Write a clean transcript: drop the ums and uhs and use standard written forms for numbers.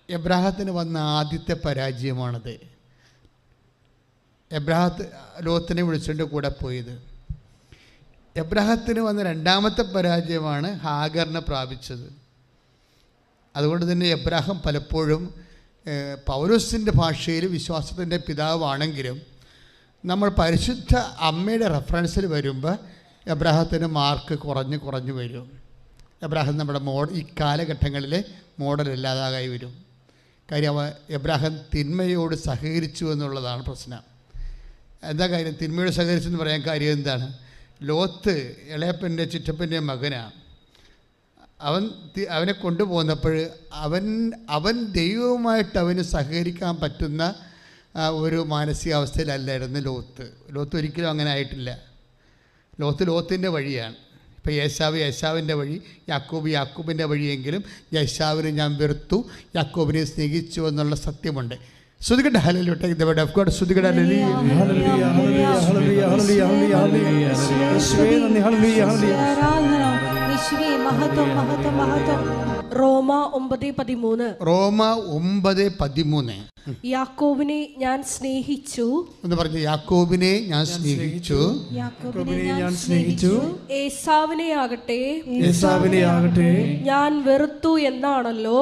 എബ്രാഹത്തിന് വന്ന ആദ്യത്തെ പരാജയമാണത്. ലോത്തിനെ വിളിച്ചുകൊണ്ട് കൂടെ പോയത്. എബ്രാഹത്തിന് വന്ന രണ്ടാമത്തെ പരാജയമാണ് ഹാഗറിനെ പ്രാപിച്ചത്. അതുകൊണ്ട് തന്നെ എബ്രാഹാം പലപ്പോഴും പൗലോസിൻ്റെ ഭാഷയിൽ വിശ്വാസത്തിൻ്റെ പിതാവാണെങ്കിലും നമ്മൾ പരിശുദ്ധ അമ്മയുടെ റെഫറൻസിൽ വരുമ്പോൾ എബ്രാഹത്തിന് മാർക്ക് കുറഞ്ഞു വരും. എബ്രാഹാം നമ്മുടെ ഈ കാലഘട്ടങ്ങളിലെ മോഡലല്ലാതായി വരും. കാര്യം എബ്രാഹാം തിന്മയോട് സഹകരിച്ചു എന്നുള്ളതാണ് പ്രശ്നം. എന്താ കാര്യം? തിന്മയോട് സഹകരിച്ചു എന്ന് പറയാൻ കാര്യം എന്താണ്? ലോത്ത് ഇളയപ്പൻ്റെ ചിറ്റപ്പൻ്റെ മകനാണ്. അവനെ കൊണ്ടുപോകുന്നപ്പോൾ അവൻ ദൈവവുമായിട്ട് അവന് സഹകരിക്കാൻ പറ്റുന്ന ഒരു മാനസികാവസ്ഥയിലല്ലായിരുന്നു ലോത്ത് ഒരിക്കലും അങ്ങനെ ആയിട്ടില്ല. ലോത്തിൻ്റെ വഴിയാണ്. ഇപ്പോൾ യേശാവിൻ്റെ വഴി, യാക്കോബിൻ്റെ വഴിയെങ്കിലും യേശാവിനെ ഞാൻ വെറുത്തു, യാക്കോബിനെ സ്നേഹിച്ചു എന്നുള്ള സത്യമുണ്ട്. ശ്രുതികട്ടെ hallelujah. Take the word of God. ശ്രുതികട്ടെ hallelujah hallelujah hallelujah hallelujah hallelujah hallelujah. യേശുവേ നന്ദി. Hallelujah hallelujah. യേശുവേ മഹത്വം മഹത്വം മഹത്വം. റോമ 9:13. യാക്കോബിനെ ഞാൻ സ്നേഹിച്ചു എന്ന് പറഞ്ഞു. യാക്കോബിനെ ഞാൻ സ്നേഹിച്ചു. ഏസാവിനെ ആകട്ടെ ഞാൻ വെറുത്തു എന്നാണല്ലോ